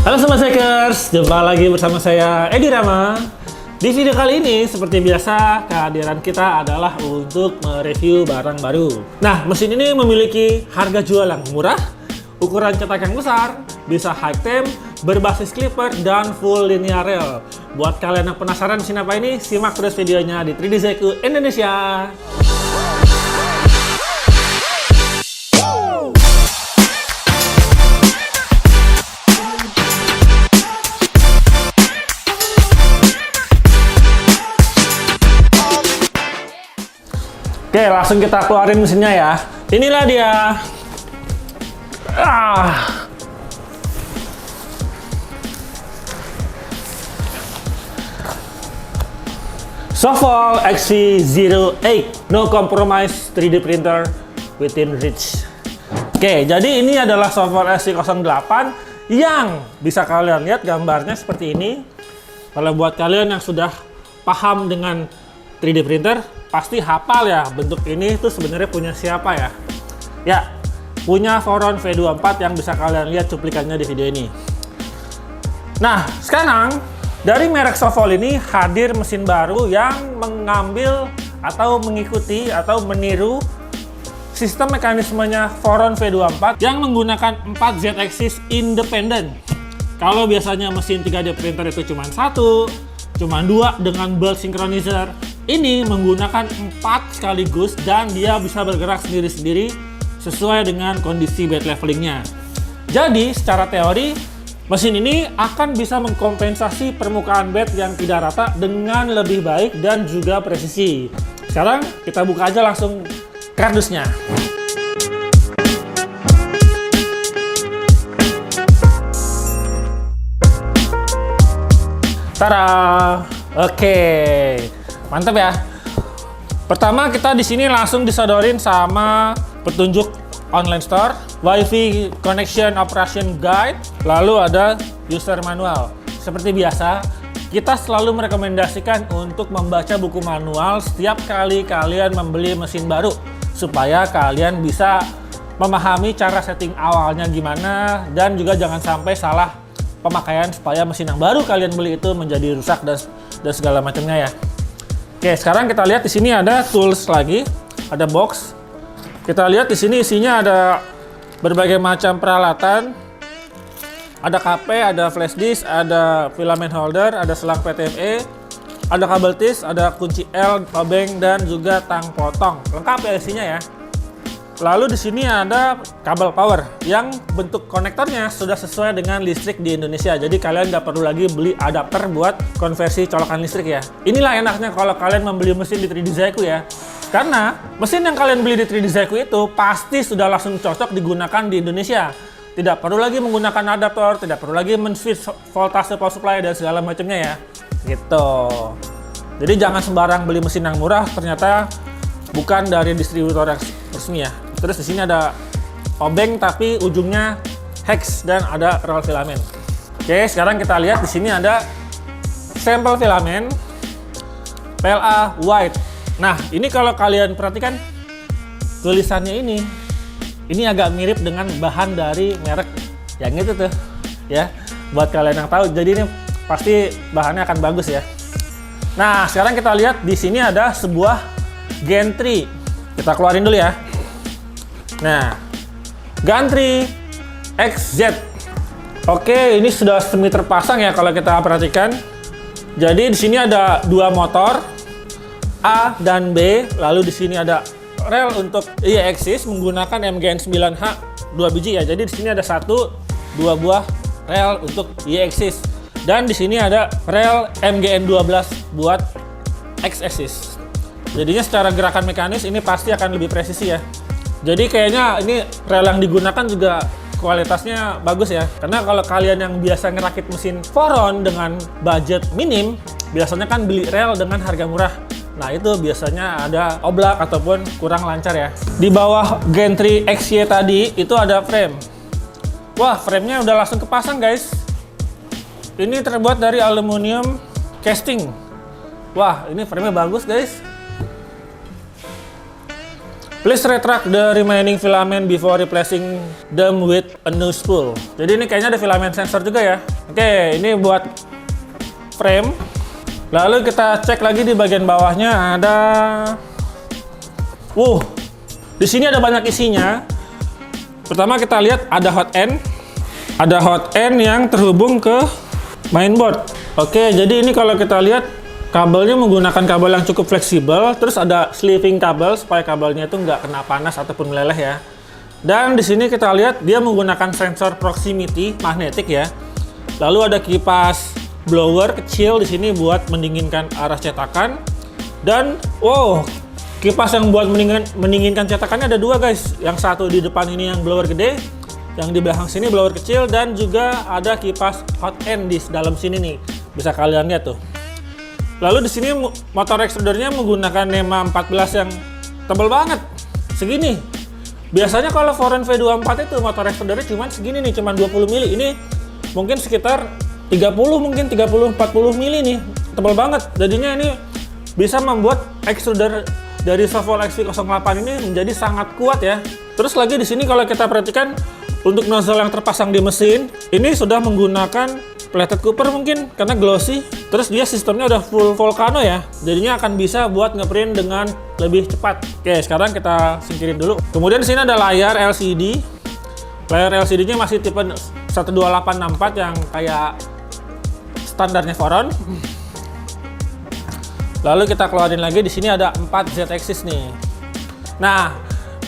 Halo Sobat Cyclers, jumpa lagi bersama saya Edi Rama. Di video kali ini, seperti biasa, kehadiran kita adalah untuk mereview barang baru. Nah, mesin ini memiliki harga jual yang murah, ukuran cetak yang besar, bisa high temp, berbasis clipper, dan full linear rail. Buat kalian yang penasaran mesin apa ini, simak terus videonya di 3D Zeku Indonesia. Oke, langsung kita keluarin mesinnya ya. Inilah dia. Sofol XV08 No Compromise 3D Printer Within Reach. Oke, jadi ini adalah Sofol XV08 yang bisa kalian lihat gambarnya seperti ini. Kalau buat kalian yang sudah paham dengan 3D printer, pasti hafal ya bentuk ini tuh sebenarnya punya siapa ya? Ya, punya Voron V24 yang bisa kalian lihat cuplikannya di video ini. Nah, sekarang dari merek Sofol ini hadir mesin baru yang mengambil atau mengikuti atau meniru sistem mekanismenya Voron V24 yang menggunakan 4 Z-axis independen. Kalau biasanya mesin 3D printer itu cuma satu, cuma dua dengan belt synchronizer, ini menggunakan 4 sekaligus dan dia bisa bergerak sendiri-sendiri sesuai dengan kondisi bed levelingnya. Jadi secara teori mesin ini akan bisa mengkompensasi permukaan bed yang tidak rata dengan lebih baik dan juga presisi. Sekarang kita buka aja langsung kardusnya. Tada! Oke. Mantap ya. Pertama kita di sini langsung disodorin sama petunjuk online store, WiFi connection operation guide, lalu ada user manual. Seperti biasa, kita selalu merekomendasikan untuk membaca buku manual setiap kali kalian membeli mesin baru supaya kalian bisa memahami cara setting awalnya gimana dan juga jangan sampai salah pemakaian supaya mesin yang baru kalian beli itu menjadi rusak dan segala macamnya ya. Oke, sekarang kita lihat di sini ada tools lagi, ada box. Kita lihat di sini isinya ada berbagai macam peralatan. Ada KP, ada flash disk, ada filament holder, ada selang PTFE, ada kabel tis, ada kunci L, obeng dan juga tang potong. Lengkap ya isinya ya. Lalu di sini ada kabel power yang bentuk konektornya sudah sesuai dengan listrik di Indonesia. Jadi kalian nggak perlu lagi beli adapter buat konversi colokan listrik ya. Inilah enaknya kalau kalian membeli mesin di 3D Zeku ya. Karena mesin yang kalian beli di 3D Zeku itu pasti sudah langsung cocok digunakan di Indonesia. Tidak perlu lagi menggunakan adaptor, tidak perlu lagi men-switch voltase power supply dan segala macamnya ya. Gitu. Jadi jangan sembarang beli mesin yang murah ternyata bukan dari distributor yang resmi ya. Terus di sini ada obeng tapi ujungnya hex dan ada roll filament. Oke, sekarang kita lihat di sini ada sampel filament PLA white. Nah, ini kalau kalian perhatikan tulisannya ini agak mirip dengan bahan dari merek yang itu tuh ya. Buat kalian yang tahu, jadi ini pasti bahannya akan bagus ya. Nah, sekarang kita lihat di sini ada sebuah gantry. Kita keluarin dulu ya. Nah, gantry XZ. Oke, ini sudah semi terpasang ya kalau kita perhatikan. Jadi di sini ada dua motor A dan B, lalu di sini ada rel untuk Y-axis menggunakan MGN9H 2 biji ya. Jadi di sini ada dua buah rel untuk Y-axis dan di sini ada rel MGN12 buat X-axis. Jadinya secara gerakan mekanis ini pasti akan lebih presisi ya. Jadi kayaknya ini rel yang digunakan juga kualitasnya bagus ya. Karena kalau kalian yang biasa ngerakit mesin Voron dengan budget minim, biasanya kan beli rel dengan harga murah. Nah itu biasanya ada oblak ataupun kurang lancar ya. Di bawah gantry XY tadi itu ada frame. Wah, framenya udah langsung kepasang guys. Ini terbuat dari aluminium casting. Wah, ini framenya bagus guys. Please retract the remaining filament before replacing them with a new spool. Jadi ini kayaknya ada filament sensor juga ya. Oke, ini buat frame. Lalu kita cek lagi di bagian bawahnya ada. Di sini ada banyak isinya. Pertama kita lihat ada hot end. Ada hot end yang terhubung ke mainboard. Oke, jadi ini kalau kita lihat kabelnya menggunakan kabel yang cukup fleksibel, terus ada sleeving kabel supaya kabelnya itu nggak kena panas ataupun meleleh ya. Dan di sini kita lihat dia menggunakan sensor proximity magnetik ya. Lalu ada kipas blower kecil di sini buat mendinginkan arah cetakan. Dan kipas yang buat mendinginkan cetakannya ada dua guys. Yang satu di depan ini yang blower gede, yang di belakang sini blower kecil, dan juga ada kipas hot end di dalam sini nih. Bisa kalian lihat tuh. Lalu di sini motor extrudernya menggunakan NEMA 14 yang tebal banget, segini. Biasanya kalau Foren V24 itu motor extrudernya cuma segini nih, cuma 20 mili. Ini mungkin sekitar 30 mungkin 30-40 mili nih, tebal banget. Jadinya ini bisa membuat extruder dari Sofol XV08 ini menjadi sangat kuat ya. Terus lagi di sini kalau kita perhatikan untuk nozzle yang terpasang di mesin ini sudah menggunakan plated copper mungkin karena glossy. Terus dia sistemnya udah full volcano ya, jadinya akan bisa buat ngeprint dengan lebih cepat. Oke, sekarang kita singkirin dulu. Kemudian di sini ada layar LCD. Layar LCD-nya masih tipe 12864 yang kayak standarnya Foron. Lalu kita keluarin lagi, di sini ada 4 Z-axis nih. Nah,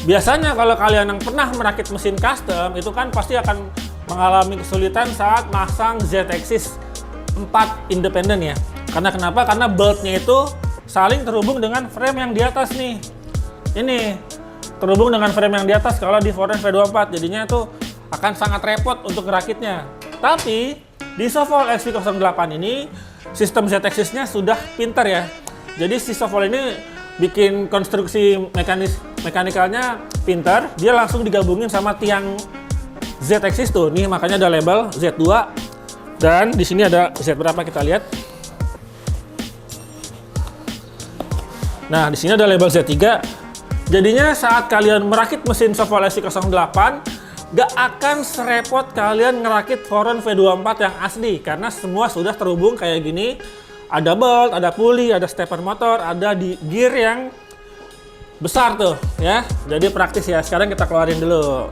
biasanya kalau kalian yang pernah merakit mesin custom itu kan pasti akan mengalami kesulitan saat masang Z-axis 4 independen ya. Karena kenapa? Karena boltnya itu saling terhubung dengan frame yang di atas nih. Ini terhubung dengan frame yang di atas kalau di Foren V24. Jadinya itu akan sangat repot untuk ngerakitnya. Tapi di Sofol XV08 ini sistem Z-axisnya sudah pintar ya. Jadi si Sofol ini bikin konstruksi mekanikalnya pintar. Dia langsung digabungin sama tiang Z-axis tuh, nih makanya ada label Z2 dan di sini ada Z berapa kita lihat. Nah, di sini ada label Z3. Jadinya saat kalian merakit mesin Sofol XV08 gak akan serepot kalian ngerakit Foren V24 yang asli karena semua sudah terhubung kayak gini. Ada bolt, ada pulley, ada stepper motor, ada di gear yang besar tuh ya. Jadi praktis ya. Sekarang kita keluarin dulu.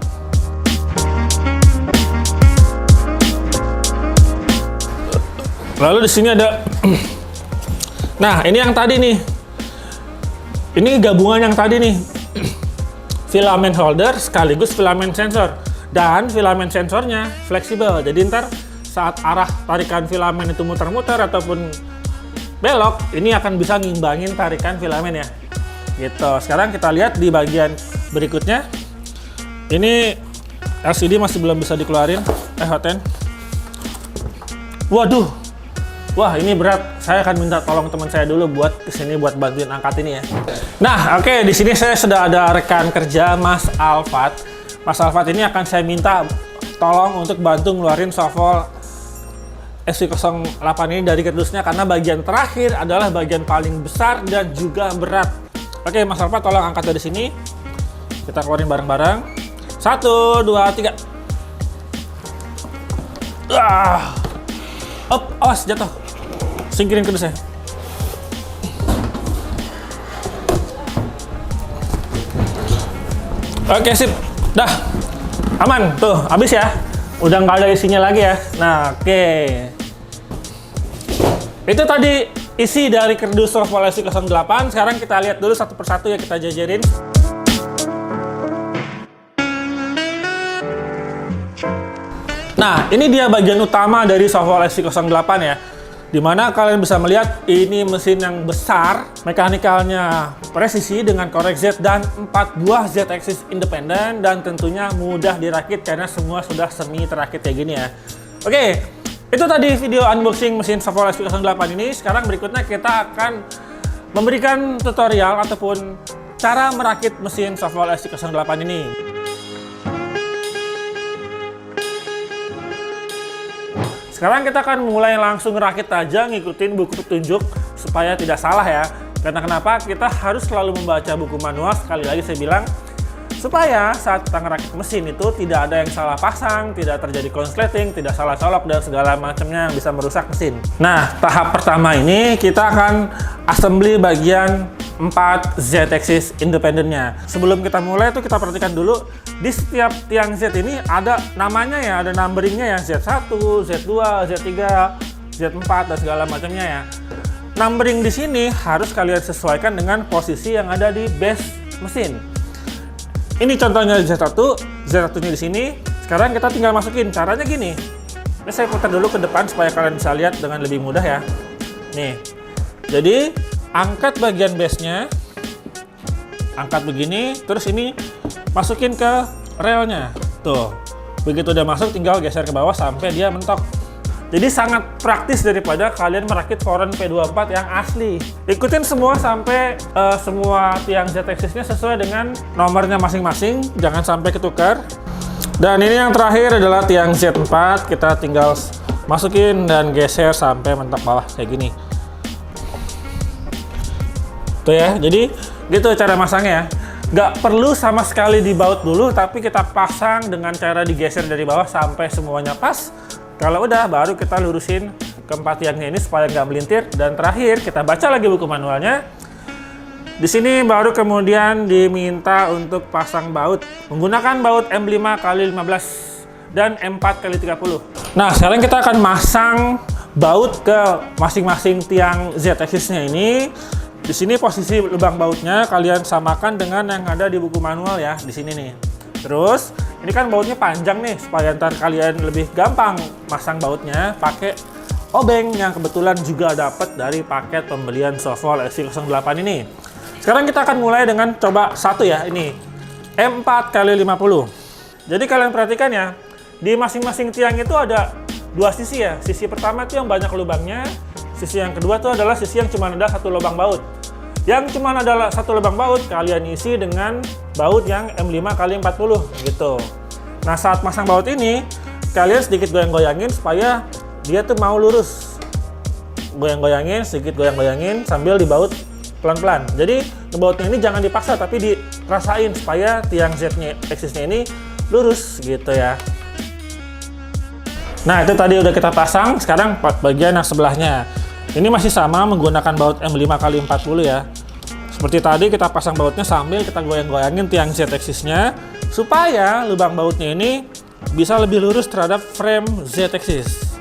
Lalu di sini ada, nah ini yang tadi nih, ini gabungan yang tadi nih, filament holder sekaligus filament sensor, dan filament sensornya fleksibel. Jadi ntar saat arah tarikan filament itu muter-muter ataupun belok, ini akan bisa ngimbangin tarikan filament ya. Gitu. Sekarang kita lihat di bagian berikutnya, ini LCD masih belum bisa dikeluarin, hot end. Waduh. Wah, ini berat. Saya akan minta tolong teman saya dulu buat kesini buat bantuin angkat ini ya. Nah, oke, di sini saya sudah ada rekan kerja Mas Alfat. Mas Alfat ini akan saya minta tolong untuk bantu ngeluarin Sofol XV08 ini dari kardusnya karena bagian terakhir adalah bagian paling besar dan juga berat. Oke, Mas Alfat tolong angkat dari sini. Kita keluarin bareng-bareng. 1, 2, 3. Awas jatuh. Singkirin kardusnya. Oke, sip. Dah. Aman. Tuh, habis ya. Udah nggak ada isinya lagi ya. Nah, oke. Itu tadi isi dari kardus Sofol XV08. Sekarang kita lihat dulu satu persatu ya, kita jajarin. Nah, ini dia bagian utama dari Sofol XV08 ya. Dimana kalian bisa melihat ini mesin yang besar, mekanikalnya presisi dengan korek Z dan 4 buah Z-axis independen dan tentunya mudah dirakit karena semua sudah semi terakit kayak gini ya. Oke, itu tadi video unboxing mesin Sofol XV08 ini. Sekarang berikutnya kita akan memberikan tutorial ataupun cara merakit mesin Sofol XV08 ini. Sekarang kita akan mulai langsung rakit aja, ngikutin buku petunjuk supaya tidak salah ya. Karena kenapa? Kita harus selalu membaca buku manual, sekali lagi saya bilang, supaya saat kita ngerakit mesin itu tidak ada yang salah pasang, tidak terjadi konsleting, tidak salah colok, dan segala macamnya yang bisa merusak mesin. Nah, tahap pertama ini kita akan assembly bagian 4 Z-axis independennya. Sebelum kita mulai itu kita perhatikan dulu, di setiap tiang Z ini ada namanya ya, ada numberingnya ya, Z1, Z2, Z3, Z4, dan segala macamnya ya. Numbering di sini harus kalian sesuaikan dengan posisi yang ada di base mesin. Ini contohnya Z1, Z1-nya di sini. Sekarang kita tinggal masukin. Caranya gini. Ini saya putar dulu ke depan supaya kalian bisa lihat dengan lebih mudah ya. Nih. Jadi, angkat bagian base-nya. Angkat begini, terus ini masukin ke relnya. Tuh. Begitu udah masuk, tinggal geser ke bawah sampai dia mentok. Jadi sangat praktis daripada kalian merakit Foren P24 yang asli. Ikutin semua sampai semua tiang Z-axisnya sesuai dengan nomornya masing-masing, jangan sampai ketukar. Dan ini yang terakhir adalah tiang Z4, kita tinggal masukin dan geser sampai mentok bawah kayak gini. Tuh ya, jadi gitu cara masangnya ya. Nggak perlu sama sekali dibaut dulu, tapi kita pasang dengan cara digeser dari bawah sampai semuanya pas. Kalau udah, baru kita lurusin keempat tiangnya ini supaya nggak melintir. Dan terakhir, kita baca lagi buku manualnya. Di sini baru kemudian diminta untuk pasang baut. Menggunakan baut M5x15 dan M4x30. Nah, sekarang kita akan masang baut ke masing-masing tiang Z-axisnya ini. Di sini posisi lubang bautnya kalian samakan dengan yang ada di buku manual ya, di sini nih. Terus, ini kan bautnya panjang nih, supaya ntar kalian lebih gampang masang bautnya pakai obeng yang kebetulan juga dapat dari paket pembelian Sovol SV08 ini. Sekarang kita akan mulai dengan coba satu ya, ini M4x50. Jadi kalian perhatikan ya, di masing-masing tiang itu ada dua sisi ya. Sisi pertama itu yang banyak lubangnya, sisi yang kedua itu adalah sisi yang cuma ada satu lubang baut. Yang cuma ada satu lubang baut, kalian isi dengan baut yang M5x40 gitu. Nah, saat masang baut ini, kalian sedikit goyang-goyangin supaya dia tuh mau lurus. Goyang-goyangin, sedikit goyang-goyangin sambil dibaut pelan-pelan. Jadi, ngebautnya ini jangan dipaksa, tapi dirasain supaya tiang Z-nya, axisnya ini lurus gitu ya. Nah, itu tadi udah kita pasang, sekarang bagian yang sebelahnya. Ini masih sama menggunakan baut M5x40 ya. Seperti tadi kita pasang bautnya sambil kita goyang-goyangin tiang Z-axisnya supaya lubang bautnya ini bisa lebih lurus terhadap frame Z-axis.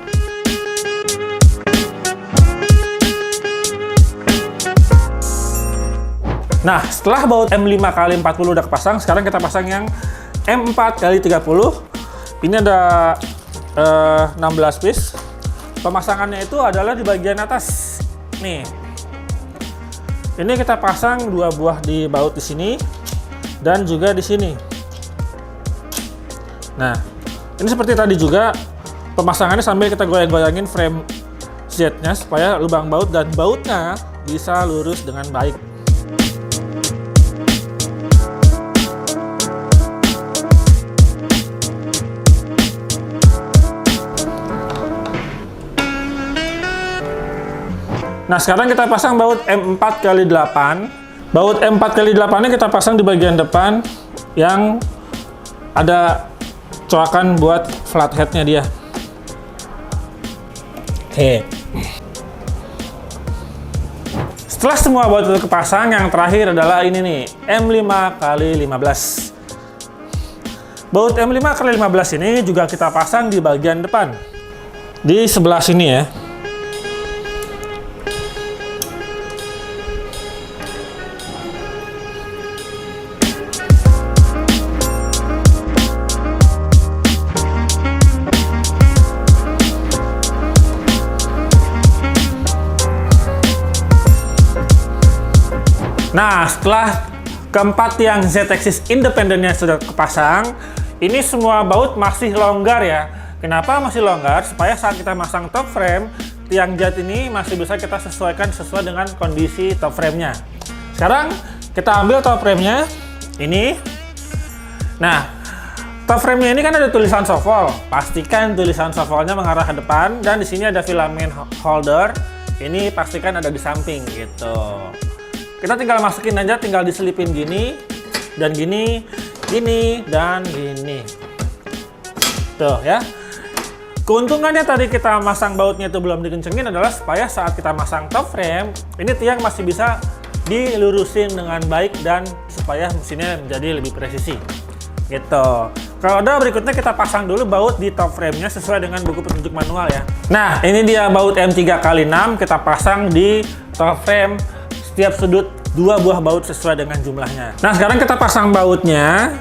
Nah, setelah baut M5x40 udah kepasang, sekarang kita pasang yang M4x30. Ini ada 16 piece. Pemasangannya itu adalah di bagian atas. Nih. Ini kita pasang 2 buah di baut di sini dan juga di sini. Nah, ini seperti tadi juga pemasangannya sambil kita goyang-goyangin frame Z-nya supaya lubang baut dan bautnya bisa lurus dengan baik. Nah, sekarang kita pasang baut M4x8. Baut M4x8 ini kita pasang di bagian depan yang ada coakan buat flathead-nya dia. Oke. Setelah semua baut itu kepasang, yang terakhir adalah ini nih, M5x15. Baut M5x15 ini juga kita pasang di bagian depan. Di sebelah sini ya. Nah, setelah keempat tiang Z-axis independennya sudah kepasang, ini semua baut masih longgar ya. Kenapa masih longgar? Supaya saat kita masang top frame, tiang Z ini masih bisa kita sesuaikan sesuai dengan kondisi top frame-nya. Sekarang kita ambil top frame-nya, ini. Nah, top frame-nya ini kan ada tulisan Sovol. Pastikan tulisan Sovolnya mengarah ke depan, dan di sini ada filament holder. Ini pastikan ada di samping gitu. Kita tinggal masukin aja, tinggal diselipin gini dan gini, gini dan gini. Tuh ya. Keuntungannya tadi kita masang bautnya itu belum dikencengin adalah supaya saat kita masang top frame, ini tiang masih bisa dilurusin dengan baik dan supaya mesinnya menjadi lebih presisi. Gitu. Kalau udah, berikutnya kita pasang dulu baut di top frame-nya sesuai dengan buku petunjuk manual ya. Nah, ini dia baut M3x6 kita pasang di top frame, setiap sudut 2 buah baut sesuai dengan jumlahnya. Nah, sekarang kita pasang bautnya.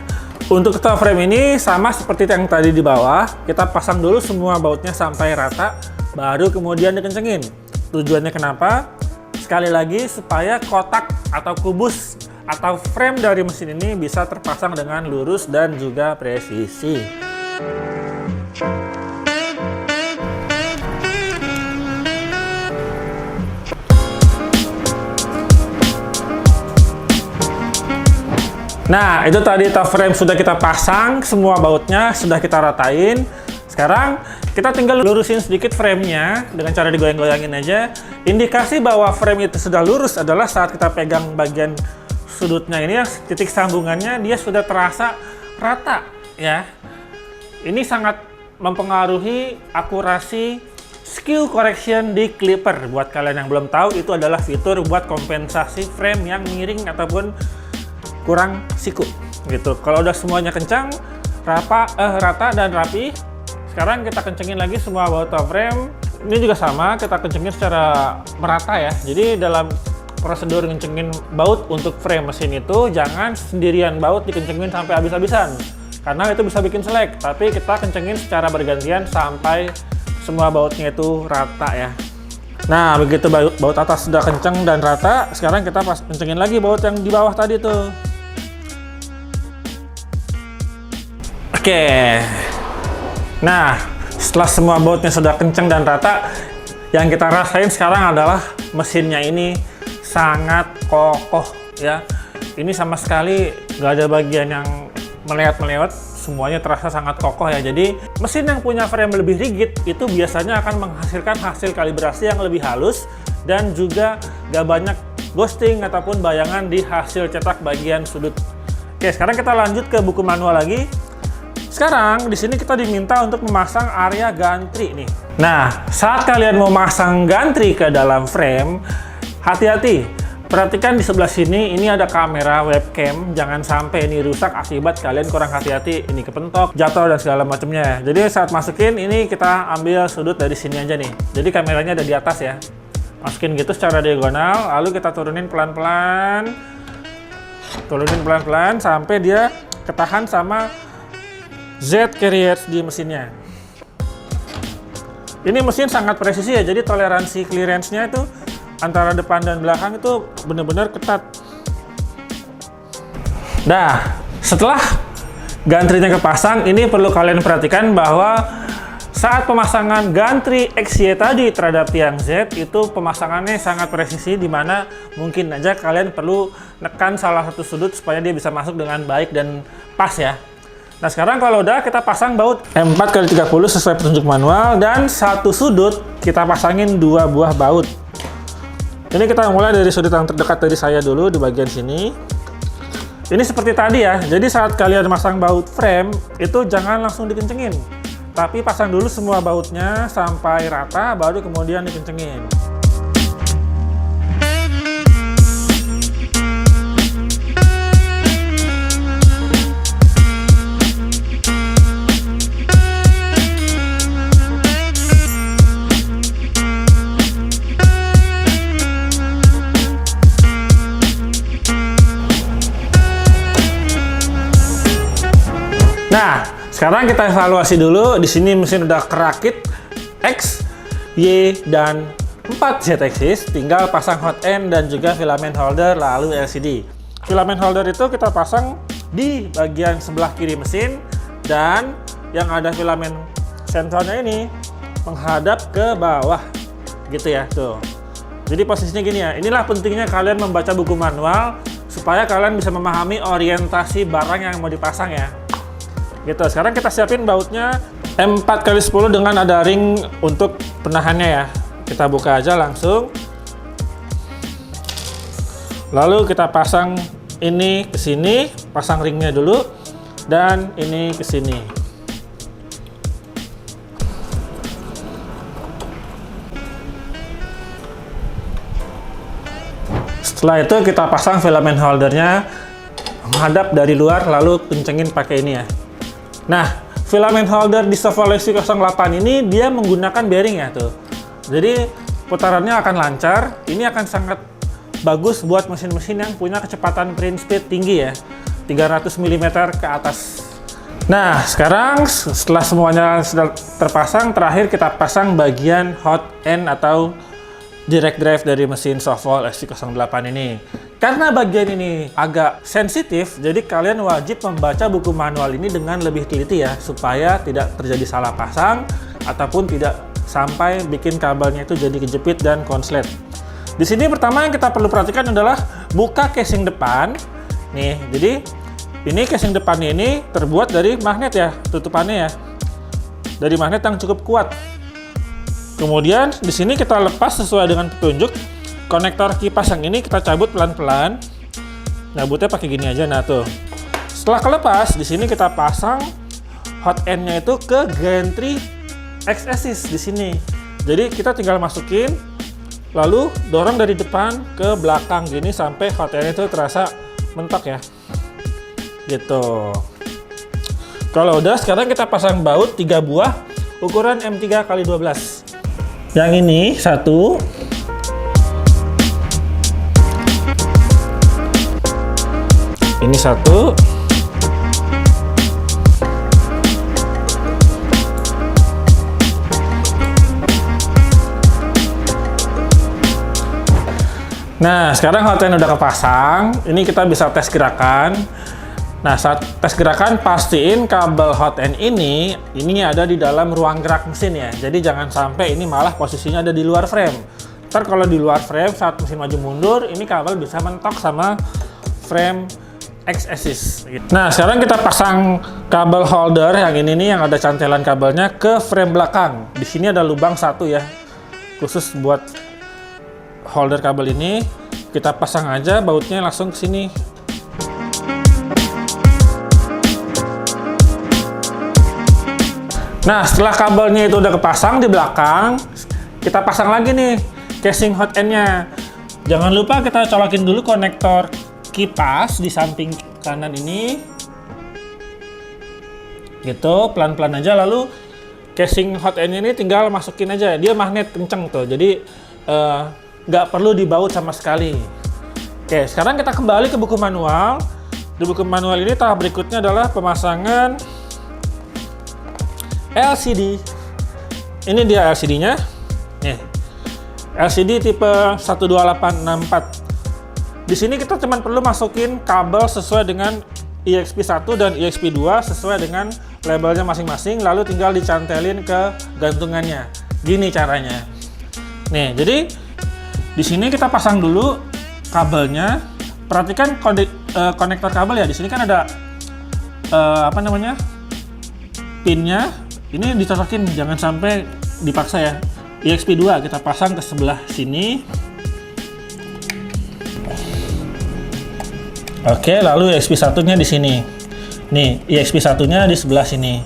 Untuk top frame ini sama seperti yang tadi di bawah, kita pasang dulu semua bautnya sampai rata, baru kemudian dikencengin. Tujuannya kenapa? Sekali lagi supaya kotak atau kubus atau frame dari mesin ini bisa terpasang dengan lurus dan juga presisi. Nah, itu tadi top frame sudah kita pasang, semua bautnya sudah kita ratain. Sekarang kita tinggal lurusin sedikit framenya dengan cara digoyang-goyangin aja. Indikasi bahwa frame itu sudah lurus adalah saat kita pegang bagian sudutnya ini, titik sambungannya dia sudah terasa rata ya. Ini sangat mempengaruhi akurasi skew correction di clipper. Buat kalian yang belum tahu, itu adalah fitur buat kompensasi frame yang miring ataupun kurang siku gitu. Kalau udah semuanya kencang, rata dan rapi, sekarang kita kencengin lagi semua baut top frame. Ini juga sama, kita kencengin secara merata ya. Jadi dalam prosedur kencengin baut untuk frame mesin itu, jangan sendirian baut dikencengin sampai habis-habisan, karena itu bisa bikin selek. Tapi kita kencengin secara bergantian sampai semua bautnya itu rata ya. Nah, begitu baut atas sudah kenceng dan rata, sekarang kita kencengin lagi baut yang di bawah tadi tuh. Oke. Nah, setelah semua bautnya sudah kenceng dan rata, yang kita rasain sekarang adalah mesinnya ini sangat kokoh ya. Ini sama sekali nggak ada bagian yang melewat-melewat, semuanya terasa sangat kokoh ya. Jadi mesin yang punya frame lebih rigid itu biasanya akan menghasilkan hasil kalibrasi yang lebih halus dan juga nggak banyak ghosting ataupun bayangan di hasil cetak bagian sudut. Oke, sekarang kita lanjut ke buku manual lagi. Sekarang di sini kita diminta untuk memasang area gantry nih. Nah, saat kalian mau masang gantry ke dalam frame, hati-hati. Perhatikan di sebelah sini, ini ada kamera webcam. Jangan sampai ini rusak akibat kalian kurang hati-hati. Ini kepentok, jatuh dan segala macamnya. Jadi saat masukin ini kita ambil sudut dari sini aja nih. Jadi kameranya ada di atas ya. Masukin gitu secara diagonal, lalu kita turunin pelan-pelan. Turunin pelan-pelan sampai dia ketahan sama Z carriers di mesinnya. Ini mesin sangat presisi ya, jadi toleransi clearance-nya itu antara depan dan belakang itu benar-benar ketat. Nah, setelah gantry-nya kepasang, ini perlu kalian perhatikan bahwa saat pemasangan gantry XY tadi terhadap tiang Z, itu pemasangannya sangat presisi, dimana mungkin aja kalian perlu nekan salah satu sudut supaya dia bisa masuk dengan baik dan pas ya. Nah, sekarang kalau udah, kita pasang baut M4x30 sesuai petunjuk manual, dan satu sudut kita pasangin 2 buah baut. Ini kita mulai dari sudut yang terdekat dari saya dulu di bagian sini. Ini seperti tadi ya, jadi saat kalian masang baut frame itu jangan langsung dikencengin, tapi pasang dulu semua bautnya sampai rata, baru kemudian dikencengin. Nah, sekarang kita evaluasi dulu. Di sini mesin udah kerakit X, Y, dan 4 Z-axis. Tinggal pasang hot end dan juga filament holder lalu LCD. Filament holder itu kita pasang di bagian sebelah kiri mesin, dan yang ada filament sensornya ini menghadap ke bawah gitu ya, tuh. Jadi posisinya gini ya. Inilah pentingnya kalian membaca buku manual supaya kalian bisa memahami orientasi barang yang mau dipasang ya. Gitu. Sekarang kita siapin bautnya M4x10 dengan ada ring untuk penahannya ya. Kita buka aja langsung. Lalu kita pasang ini ke sini, pasang ringnya dulu, dan ini ke sini. Setelah itu kita pasang filament holdernya menghadap dari luar, lalu kencengin pakai ini ya. Nah, filament holder di Soval XC08 ini dia menggunakan bearing ya tuh. Jadi putarannya akan lancar. Ini akan sangat bagus buat mesin-mesin yang punya kecepatan print speed tinggi ya, 300 mm ke atas. Nah, sekarang setelah semuanya sudah terpasang, terakhir kita pasang bagian hot end atau direct drive dari mesin Soval XC08 ini. Karena bagian ini agak sensitif, jadi kalian wajib membaca buku manual ini dengan lebih teliti ya, supaya tidak terjadi salah pasang ataupun tidak sampai bikin kabelnya itu jadi kejepit dan konslet. Di sini pertama yang kita perlu perhatikan adalah buka casing depan. Nih, jadi ini casing depannya ini terbuat dari magnet ya, tutupannya ya. Dari magnet yang cukup kuat. Kemudian di sini kita lepas sesuai dengan petunjuk. Konektor kipas yang ini kita cabut pelan-pelan. Nyabutnya pakai gini aja. Nah tuh. Setelah kelepas, di sini kita pasang hot end-nya itu ke gantry X-axis di sini. Jadi kita tinggal masukin, lalu dorong dari depan ke belakang gini sampai hot end itu terasa mentok ya. Gitu. Kalau udah, sekarang kita pasang baut 3 buah ukuran M3x12. Yang ini satu. Ini satu. Nah, sekarang hot end udah kepasang. Ini kita bisa tes gerakan. Nah, saat tes gerakan pastiin kabel hot end ini ada di dalam ruang gerak mesin ya. Jadi jangan sampai ini malah posisinya ada di luar frame. Ntar kalau di luar frame saat mesin maju mundur, ini kabel bisa mentok sama frame X-axis. Nah, sekarang kita pasang kabel holder yang ini nih, yang ada cantelan kabelnya ke frame belakang. Di sini ada lubang satu ya, khusus buat holder kabel ini. Kita pasang aja bautnya langsung ke sini. Nah, setelah kabelnya itu udah kepasang di belakang, kita pasang lagi nih casing hot end-nya. Jangan lupa kita colokin dulu konektor kipas di samping kanan ini. Gitu, pelan-pelan aja. Lalu casing hot end ini tinggal masukin aja. Dia magnet kenceng tuh, jadi nggak perlu dibaut sama sekali. Oke, sekarang kita kembali ke buku manual. Di buku manual ini tahap berikutnya adalah pemasangan LCD. Ini dia LCD-nya. Nih, LCD tipe 12864. Di sini kita cuma perlu masukin kabel sesuai dengan EXP1 dan EXP2 sesuai dengan labelnya masing-masing, lalu tinggal dicantelin ke gantungannya. Gini caranya. Nih, jadi di sini kita pasang dulu kabelnya. Perhatikan konektor kabel ya. Di sini kan ada pinnya. Ini dicocokin, jangan sampai dipaksa ya. EXP2 kita pasang ke sebelah sini. Oke, lalu EXP1-nya di sini. Nih, EXP1-nya di sebelah sini.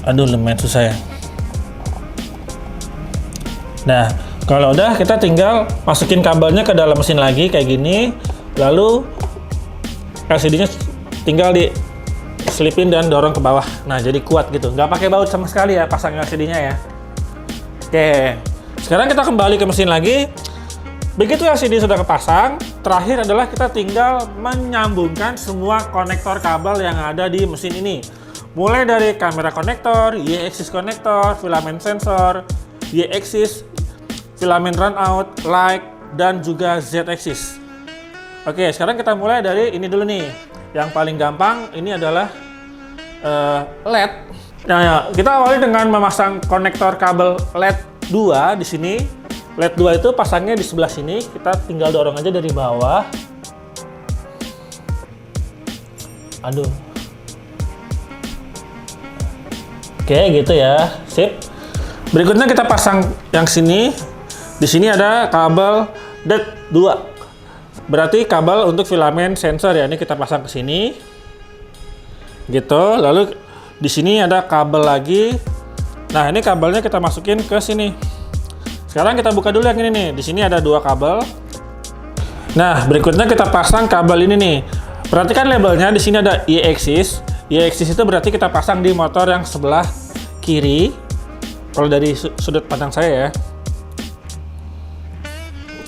Aduh, lumayan susah ya. Nah, kalau udah kita tinggal masukin kabelnya ke dalam mesin lagi kayak gini. Lalu LCD-nya tinggal diselipin dan dorong ke bawah. Nah, jadi kuat gitu. Nggak pakai baut sama sekali ya pasang LCD-nya ya. Oke, sekarang kita kembali ke mesin lagi. Begitu LCD sudah kepasang, terakhir adalah kita tinggal menyambungkan semua konektor kabel yang ada di mesin ini. Mulai dari kamera konektor, Y-axis konektor, filament sensor, Y-axis, filament runout, light, dan juga Z-axis. Oke, sekarang kita mulai dari ini dulu nih. Yang paling gampang ini adalah LED. Nah, kita awali dengan memasang konektor kabel LED 2 di sini. LED 2 itu pasangnya di sebelah sini. Kita tinggal dorong aja dari bawah. Aduh. Oke, gitu ya. Sip. Berikutnya kita pasang yang sini. Di sini ada kabel 2. Berarti kabel untuk filamen sensor ya. Ini kita pasang ke sini. Gitu. Lalu di sini ada kabel lagi. Nah, ini kabelnya kita masukin ke sini. Sekarang kita buka dulu yang ini nih. Di sini ada 2 kabel. Nah, berikutnya kita pasang kabel ini nih. Perhatikan labelnya di sini ada Y-axis. Y-axis itu berarti kita pasang di motor yang sebelah kiri. Kalau dari sudut pandang saya ya.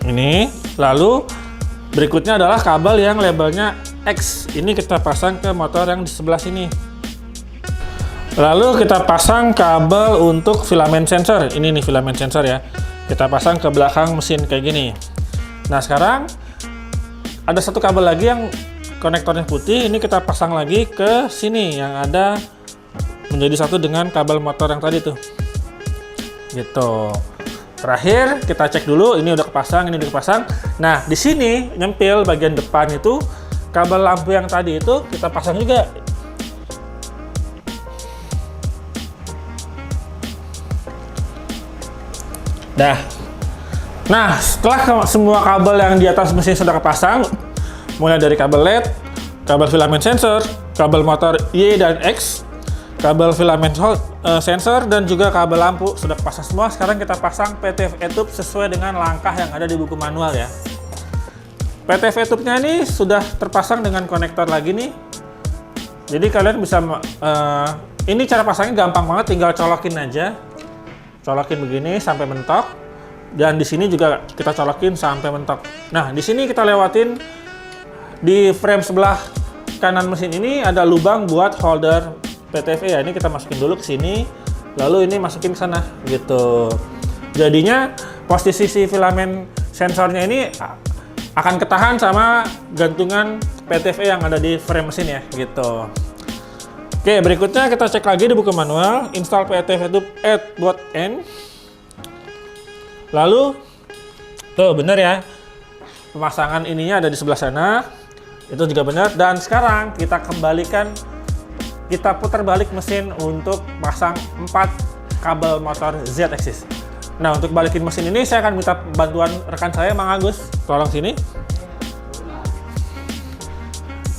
Ini. Lalu berikutnya adalah kabel yang labelnya X. Ini kita pasang ke motor yang di sebelah sini. Lalu kita pasang kabel untuk filamen sensor. Ini nih filamen sensor ya. Kita pasang ke belakang mesin kayak gini. Nah, sekarang ada satu kabel lagi yang konektornya putih. Ini kita pasang lagi ke sini yang ada menjadi satu dengan kabel motor yang tadi tuh. Gitu. Terakhir kita cek dulu, ini udah kepasang, ini udah kepasang. Nah, di sini nyempil bagian depan itu kabel lampu yang tadi itu kita pasang juga. Nah, setelah semua kabel yang di atas mesin sudah kepasang, mulai dari kabel LED, kabel filamen sensor, kabel motor Y dan X, kabel filamen sensor, dan juga kabel lampu sudah kepasang semua. Sekarang kita pasang PTFE tube sesuai dengan langkah yang ada di buku manual ya. PTFE tube-nya ini sudah terpasang dengan konektor lagi nih. Jadi kalian bisa, ini cara pasangnya gampang banget, tinggal colokin aja. Colokin begini sampai mentok. Dan di sini juga kita colokin sampai mentok. Nah, di sini kita lewatin di frame sebelah kanan mesin ini ada lubang buat holder PTFE ya. Ini kita masukin dulu ke sini, lalu ini masukin ke sana gitu. Jadinya posisi si filamen sensornya ini akan ketahan sama gantungan PTFE yang ada di frame mesin ya gitu. Oke, berikutnya kita cek lagi di buku manual, install PTFE tube at both end. Lalu, tuh bener ya, pemasangan ininya ada di sebelah sana, itu juga benar. Dan sekarang kita kembalikan, kita putar balik mesin untuk pasang 4 kabel motor Z-axis. Nah, untuk balikin mesin ini saya akan minta bantuan rekan saya, Mang Agus, tolong sini.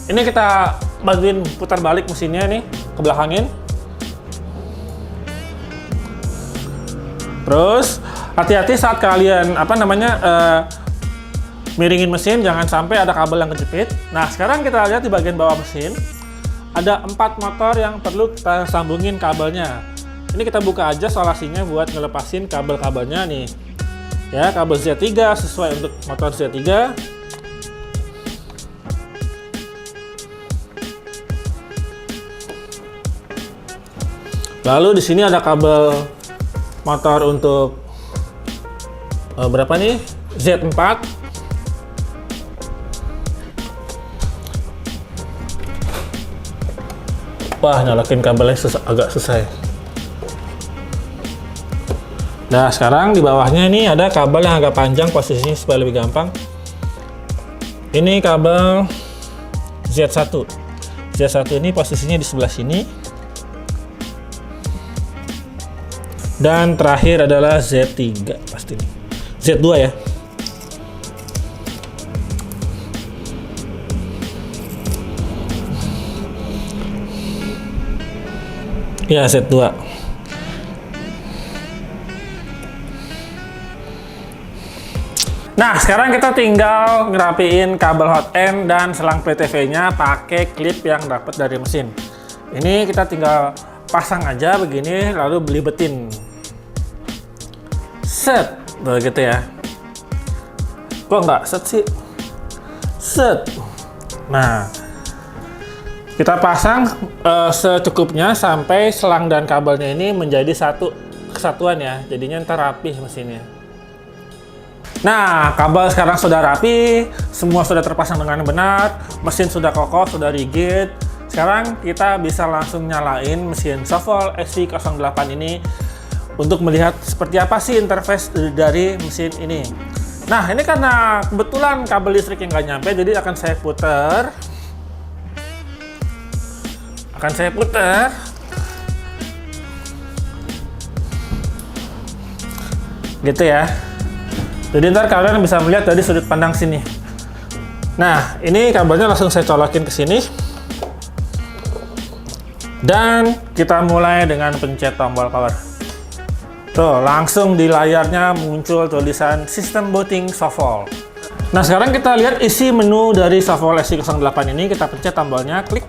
Ini kita bantuin putar balik mesinnya nih, ke belakangin. Terus hati-hati saat kalian miringin mesin, jangan sampai ada kabel yang kejepit. Nah, sekarang kita lihat di bagian bawah mesin ada 4 motor yang perlu kita sambungin kabelnya. Ini kita buka aja solasinya buat ngelepasin kabel-kabelnya nih. Ya, kabel Z3 sesuai untuk motor Z3. Lalu di sini ada kabel motor untuk berapa nih? Z4. Wah, nyalakin kabelnya agak susah ya. Nah, sekarang di bawahnya ini ada kabel yang agak panjang posisinya supaya lebih gampang. Ini kabel Z1. Z1 ini posisinya di sebelah sini. Dan terakhir adalah Z3 pasti nih. Z2 ya. Ya, Z2. Nah, sekarang kita tinggal ngerapiin kabel hot end dan selang PTV-nya pakai klip yang dapat dari mesin. Ini kita tinggal pasang aja begini, lalu belibetin. Set, begitu ya. Kok nggak set sih? Set. Nah, kita pasang secukupnya sampai selang dan kabelnya ini menjadi satu kesatuan ya. Jadinya ntar rapih mesinnya. Nah, kabel sekarang sudah rapi, semua sudah terpasang dengan benar, mesin sudah kokoh, sudah rigid. Sekarang kita bisa langsung nyalain mesin Sovol SV08 ini untuk melihat seperti apa sih interface dari mesin ini. Nah, ini karena kebetulan kabel listrik yang nggak nyampe, jadi akan saya putar. Gitu ya. Jadi ntar kalian bisa melihat dari sudut pandang sini. Nah, ini kabelnya langsung saya colokin ke sini. Dan kita mulai dengan pencet tombol power. Tuh, langsung di layarnya muncul tulisan System Booting Shuffle. Nah, sekarang kita lihat isi menu dari Shuffle SC08 ini. Kita pencet tombolnya, klik.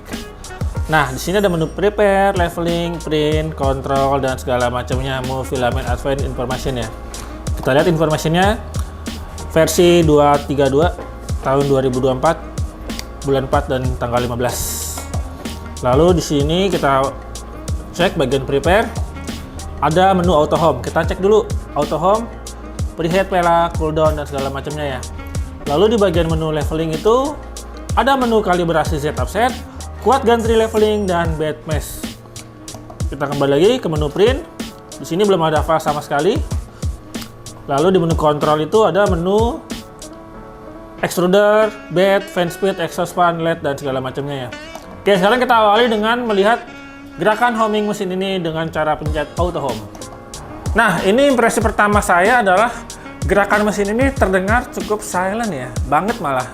Nah, di sini ada menu Prepare, Leveling, Print, Control, dan segala macamnya. Move, Filament, Advanced Information ya. Kita lihat informasinya. Versi 232 tahun 2024, bulan 4 dan tanggal 15. Lalu di sini kita cek bagian Prepare. Ada menu Auto Home. Kita cek dulu Auto Home, Preheat, Vela, Cooldown, dan segala macamnya ya. Lalu di bagian menu Leveling itu ada menu kalibrasi Z offset, Quad Gantry Leveling, dan Bed Mesh. Kita kembali lagi ke menu Print. Di sini belum ada file sama sekali. Lalu di menu Control itu ada menu Extruder, Bed, Fan Speed, Exhaust Fan, LED, dan segala macamnya ya. Oke, sekarang kita awali dengan melihat gerakan homing mesin ini dengan cara pencet Auto Home. Nah, ini impresi pertama saya adalah gerakan mesin ini terdengar cukup silent ya, banget malah.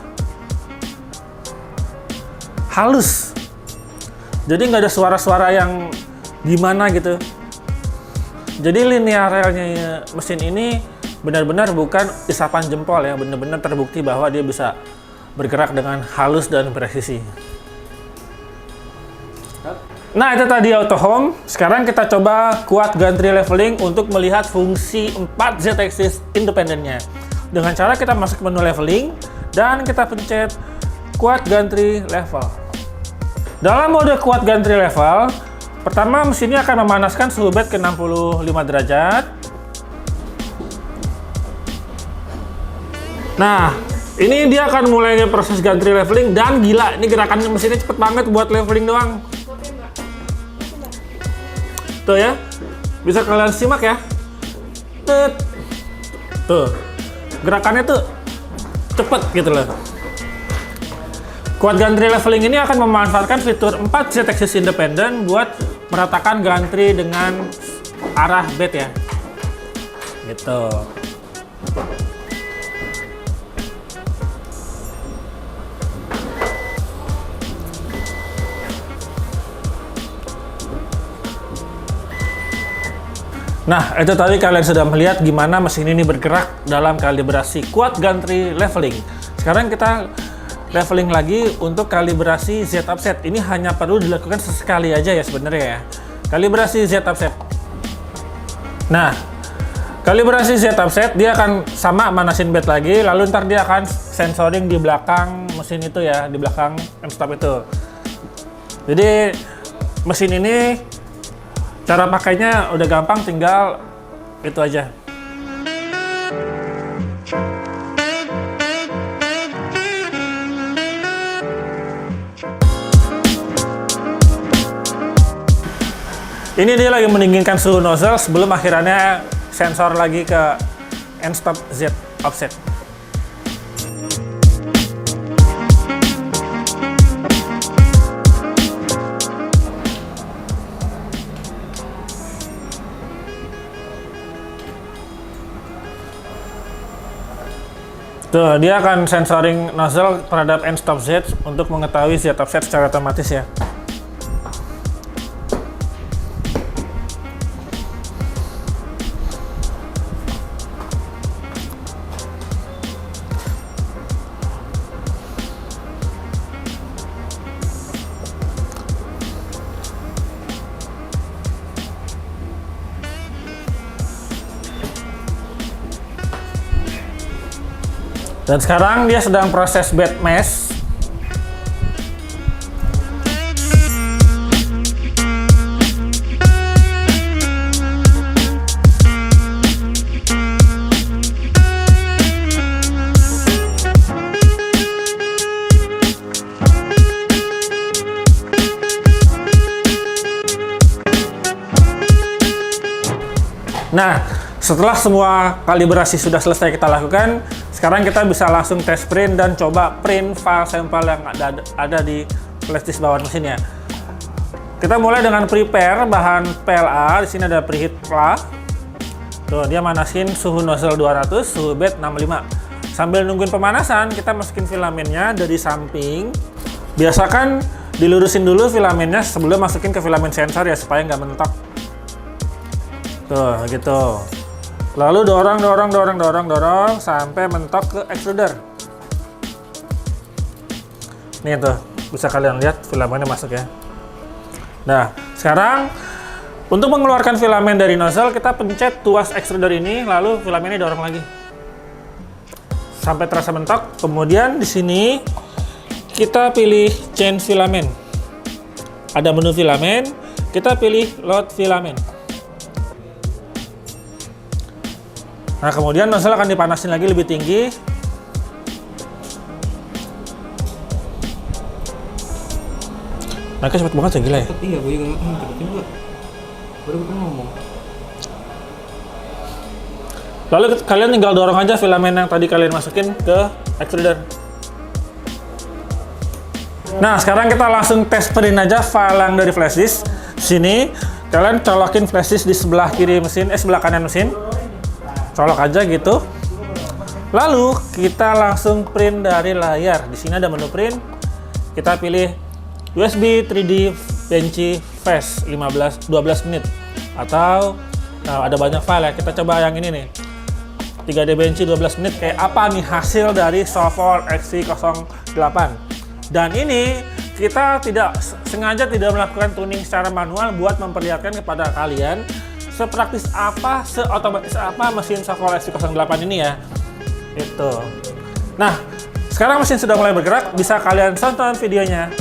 Halus. Jadi nggak ada suara-suara yang gimana gitu. Jadi linear relnya mesin ini benar-benar bukan isapan jempol ya, benar-benar terbukti bahwa dia bisa bergerak dengan halus dan presisi. Nah, itu tadi Auto Home. Sekarang kita coba Quad Gantry Leveling untuk melihat fungsi 4 Z-axis independennya. Dengan cara kita masuk ke menu Leveling dan kita pencet Quad Gantry Level. Dalam mode Quad Gantry Level, pertama mesinnya akan memanaskan suhu bed ke 65 derajat. Nah, ini dia akan mulai proses gantry leveling dan gila, ini gerakan mesinnya cepet banget buat leveling doang. Tuh ya, bisa kalian simak ya. Tuh, gerakannya tuh cepet gitu loh. Quad Gantry Leveling ini akan memanfaatkan fitur 4 Z-axis independen buat meratakan gantry dengan arah bed ya. Gitu. Nah, itu tadi kalian sudah melihat gimana mesin ini bergerak dalam kalibrasi Quad Gantry Leveling. Sekarang kita leveling lagi untuk kalibrasi Z offset. Ini hanya perlu dilakukan sesekali aja ya sebenarnya ya. Kalibrasi Z offset. Nah, kalibrasi Z offset dia akan sama manasin bed lagi, lalu ntar dia akan sensoring di belakang mesin itu ya, di belakang end stop itu. Jadi mesin ini cara pakainya udah gampang, tinggal itu aja. Ini dia lagi mendinginkan suhu nozzle sebelum akhirnya sensor lagi ke end stop Z offset. Tuh, dia akan sensoring nozzle terhadap end stop Z untuk mengetahui Z offset secara otomatis ya. Dan sekarang dia sedang proses bed mesh. Nah, setelah semua kalibrasi sudah selesai kita lakukan, sekarang kita bisa langsung tes print dan coba print file sampel yang ada di flash disk bawaan mesinnya. Kita mulai dengan prepare bahan PLA. Di sini ada preheat PLA. Tuh, dia manasin suhu nozzle 200, suhu bed 65. Sambil nungguin pemanasan, kita masukin filamennya dari samping. Biasakan dilurusin dulu filamennya sebelum masukin ke filamen sensor ya, supaya nggak mentok. Tuh, gitu. Lalu dorong sampai mentok ke extruder. Nih tuh, bisa kalian lihat filamennya masuk ya. Nah, sekarang untuk mengeluarkan filamen dari nozzle, kita pencet tuas extruder ini, lalu filamennya dorong lagi sampai terasa mentok. Kemudian di sini kita pilih change filamen. Ada menu filamen, kita pilih load filamen. Nah, kemudian nozzle akan dipanasin lagi lebih tinggi. Mereka cepet banget ya, gila ya? Iya, gue juga juga. Baru gue ngomong. Lalu kalian tinggal dorong aja filamen yang tadi kalian masukin ke extruder. Nah, sekarang kita langsung tes print aja file yang dari flash disk. Sini kalian colokin flash disk di sebelah kiri mesin, sebelah kanan mesin. Colok aja gitu. Lalu kita langsung print dari layar. Di sini ada menu print. Kita pilih USB 3D Benchy Fast 12 menit. Atau nah, ada banyak file ya. Kita coba yang ini nih. 3D Benchy 12 menit. Kayak apa nih hasil dari Sofol XV08. Dan ini kita sengaja tidak melakukan tuning secara manual buat memperlihatkan kepada kalian sepraktis apa, seotomatis apa mesin Sofol XV08 ini ya. Itu. Nah, sekarang mesin sudah mulai bergerak, bisa kalian tonton videonya.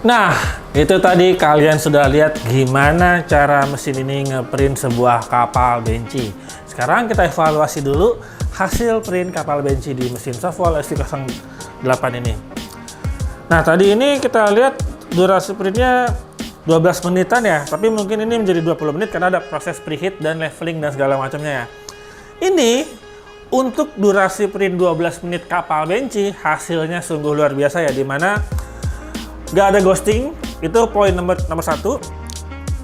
Nah, itu tadi kalian sudah lihat gimana cara mesin ini ngeprint sebuah kapal Benchy. Sekarang kita evaluasi dulu hasil print kapal Benchy di mesin Sofol XV08 ini. Nah, tadi ini kita lihat durasi printnya 12 menitan ya, tapi mungkin ini menjadi 20 menit karena ada proses preheat dan leveling dan segala macamnya ya. Ini untuk durasi print 12 menit kapal Benchy hasilnya sungguh luar biasa ya, dimana nggak ada ghosting, itu poin nomor satu.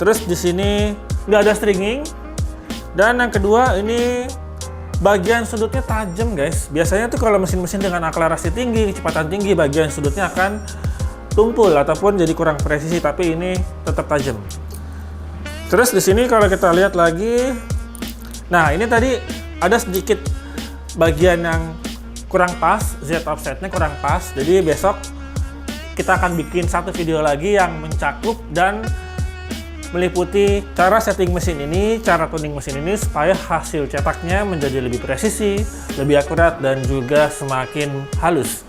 Terus di sini nggak ada stringing, dan yang kedua ini bagian sudutnya tajam guys. Biasanya tuh kalau mesin-mesin dengan akselerasi tinggi, kecepatan tinggi, bagian sudutnya akan tumpul ataupun jadi kurang presisi, tapi ini tetap tajam. Terus di sini kalau kita lihat lagi, nah ini tadi ada sedikit bagian yang kurang pas, Z offsetnya kurang pas. Jadi besok kita akan bikin satu video lagi yang mencakup dan meliputi cara setting mesin ini, cara tuning mesin ini supaya hasil cetaknya menjadi lebih presisi, lebih akurat, dan juga semakin halus.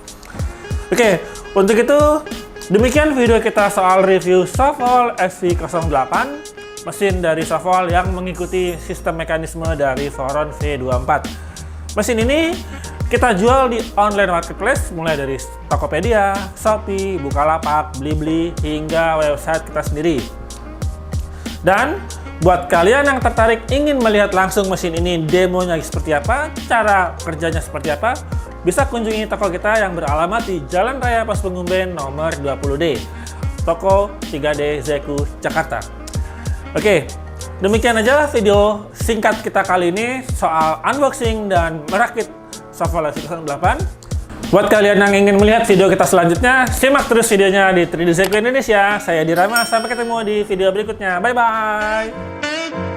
Oke, untuk itu demikian video kita soal review Sofol XV08, mesin dari Sofol yang mengikuti sistem mekanisme dari Voron V24. Mesin ini kita jual di online marketplace mulai dari Tokopedia, Shopee, Bukalapak, Blibli, hingga website kita sendiri. Dan buat kalian yang tertarik ingin melihat langsung mesin ini, demonya seperti apa, cara kerjanya seperti apa, bisa kunjungi toko kita yang beralamat di Jalan Raya Pos Pengumben nomor 20D, Toko 3D Zeku, Jakarta. Oke, demikian aja video singkat kita kali ini soal unboxing dan merakit Sofol XV08. Buat kalian yang ingin melihat video kita selanjutnya, simak terus videonya di 3D Zeku Indonesia. Saya Dirama, sampai ketemu di video berikutnya. Bye-bye!